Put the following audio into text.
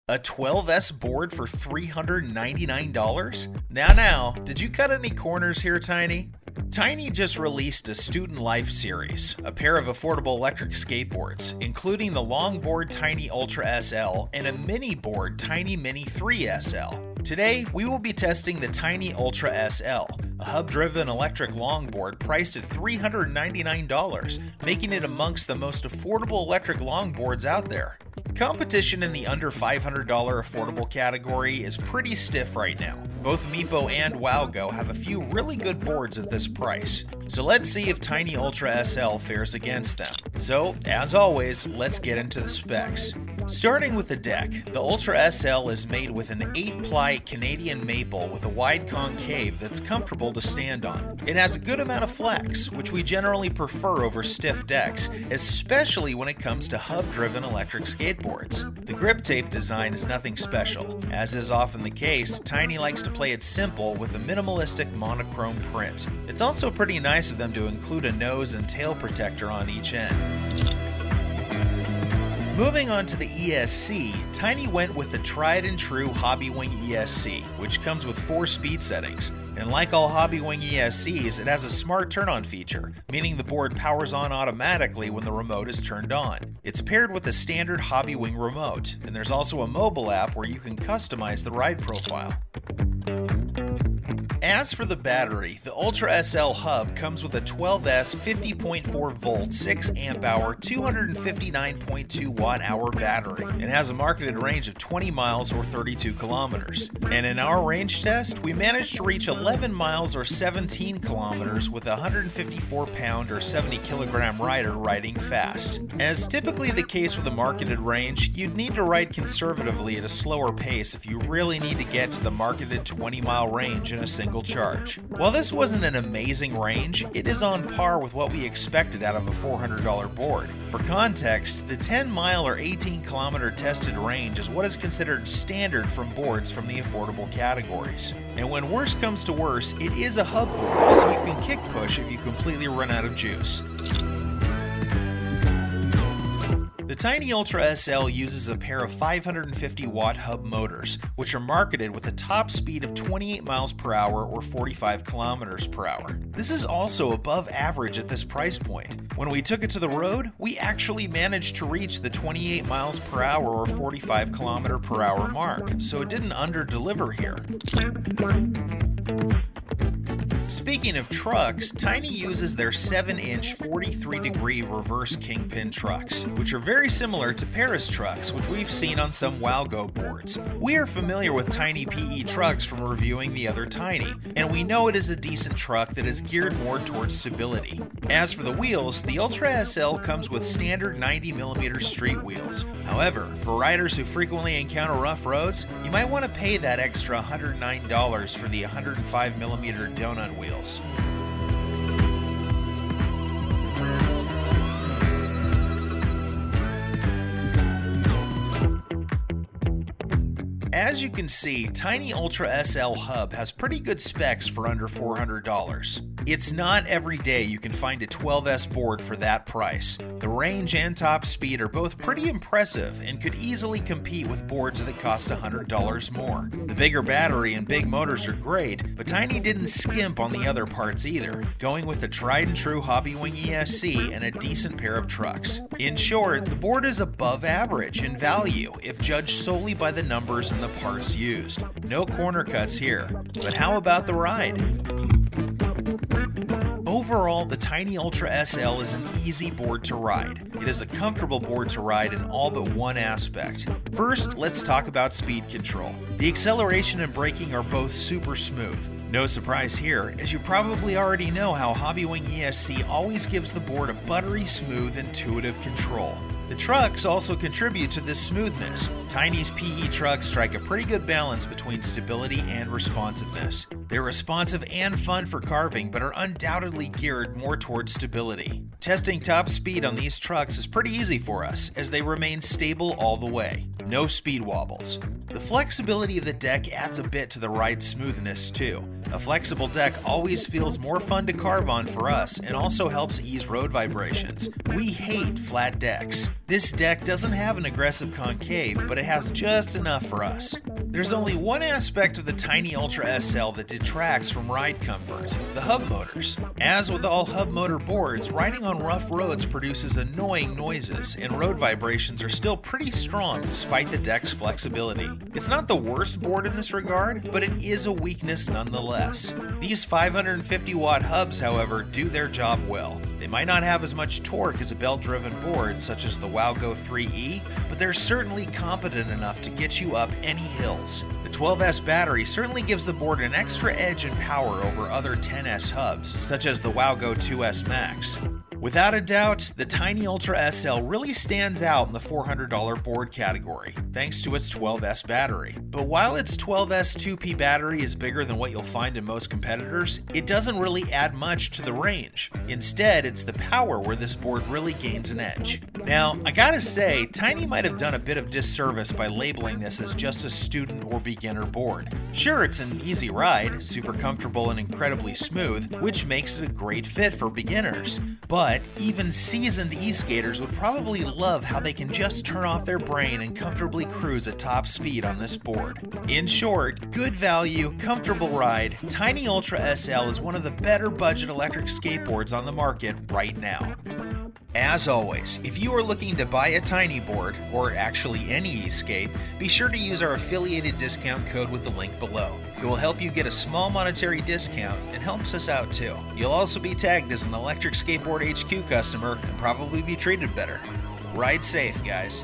A 12S board for $399? Now, did you cut any corners here, Tynee? Tynee just released a Student Life series, a pair of affordable electric skateboards, including the longboard Tynee Ultra SL and a mini board Tynee Mini 3 SL. Today, we will be testing the Tynee Ultra SL, a hub-driven electric longboard priced at $399, making it amongst the most affordable electric longboards out there. Competition in the under $500 affordable category is pretty stiff right now. Both Meepo and Wowgo have a few really good boards at this price. So let's see if Tynee Ultra SL fares against them. So, as always, let's get into the specs. Starting with the deck, the Ultra SL is made with an 8-ply Canadian maple with a wide concave that's comfortable to stand on. It has a good amount of flex, which we generally prefer over stiff decks, especially when it comes to hub-driven electric skateboards. The grip tape design is nothing special. As is often the case, Tynee likes to play it simple with a minimalistic monochrome print. It's also pretty nice of them to include a nose and tail protector on each end. Moving on to the ESC, Tynee went with the tried and true Hobbywing ESC, which comes with 4 speed settings. And like all Hobbywing ESCs, it has a smart turn-on feature, meaning the board powers on automatically when the remote is turned on. It's paired with a standard Hobbywing remote, and there's also a mobile app where you can customize the ride profile. As for the battery, the Ultra SL hub comes with a 12S 50.4 volt 6 amp hour 259.2 watt hour battery and has a marketed range of 20 miles or 32 kilometers. And in our range test, we managed to reach 11 miles or 17 kilometers with a 154 pound or 70 kilogram rider riding fast. As typically the case with a marketed range, you'd need to ride conservatively at a slower pace if you really need to get to the marketed 20-mile range in a single charge. While this wasn't an amazing range, it is on par with what we expected out of a $400 board. For context, the 10-mile or 18-kilometer tested range is what is considered standard from boards from the affordable categories. And when worse comes to worse, it is a hub board, so you can kick push if you completely run out of juice. The Tynee Ultra SL uses a pair of 550-watt hub motors, which are marketed with a top speed of 28 miles per hour or 45 kilometers per hour. This is also above average at this price point. When we took it to the road, we actually managed to reach the 28 miles per hour or 45 kilometer per hour mark, so it didn't under-deliver here. Speaking of trucks, Tynee uses their 7-inch 43-degree reverse kingpin trucks, which are very similar to Paris trucks, which we've seen on some Wowgo boards. We are familiar with Tynee PE trucks from reviewing the other Tynee, and we know it is a decent truck that is geared more towards stability. As for the wheels, the Ultra SL comes with standard 90mm street wheels. However, for riders who frequently encounter rough roads, you might want to pay that extra $109 for the 105mm donut wheels. As you can see, Tynee Ultra SL hub has pretty good specs for under $400. It's not every day you can find a 12S board for that price. The range and top speed are both pretty impressive and could easily compete with boards that cost $100 more. The bigger battery and big motors are great, but Tynee didn't skimp on the other parts either, going with a tried and true Hobbywing ESC and a decent pair of trucks. In short, the board is above average in value if judged solely by the numbers and the parts used. No corner cuts here, but how about the ride? Overall, the Tynee Ultra SL is an easy board to ride. It is a comfortable board to ride in all but one aspect. First, let's talk about speed control. The acceleration and braking are both super smooth. No surprise here, as you probably already know how Hobbywing ESC always gives the board a buttery smooth, intuitive control. The trucks also contribute to this smoothness. Tynee's PE trucks strike a pretty good balance between stability and responsiveness. They're responsive and fun for carving, but are undoubtedly geared more towards stability. Testing top speed on these trucks is pretty easy for us, as they remain stable all the way. No speed wobbles. The flexibility of the deck adds a bit to the ride smoothness too. A flexible deck always feels more fun to carve on for us and also helps ease road vibrations. We hate flat decks. This deck doesn't have an aggressive concave, but it has just enough for us. There's only one aspect of the Tynee Ultra SL that detracts from ride comfort: the hub motors. As with all hub motor boards, riding on rough roads produces annoying noises, and road vibrations are still pretty strong despite the deck's flexibility. It's not the worst board in this regard, but it is a weakness nonetheless. These 550 watt hubs, however, do their job well. They might not have as much torque as a belt-driven board such as the Wowgo 3E, but they're certainly competent enough to get you up any hills. The 12S battery certainly gives the board an extra edge and power over other 10S hubs, such as the Wowgo 2S Max. Without a doubt, the Tynee Ultra SL really stands out in the $400 board category, thanks to its 12S battery. But while its 12S 2P battery is bigger than what you'll find in most competitors, it doesn't really add much to the range. Instead, it's the power where this board really gains an edge. Now, I gotta say, Tynee might have done a bit of disservice by labeling this as just a student or beginner board. Sure, it's an easy ride, super comfortable and incredibly smooth, which makes it a great fit for beginners. But even seasoned e-skaters would probably love how they can just turn off their brain and comfortably cruise at top speed on this board. In short, good value, comfortable ride, Tynee Ultra SL is one of the better budget electric skateboards on the market right now. As always, if you are looking to buy a Tynee board, or actually any e-skate, be sure to use our affiliated discount code with the link below. It will help you get a small monetary discount and helps us out too. You'll also be tagged as an Electric Skateboard HQ customer and probably be treated better. Ride safe, guys.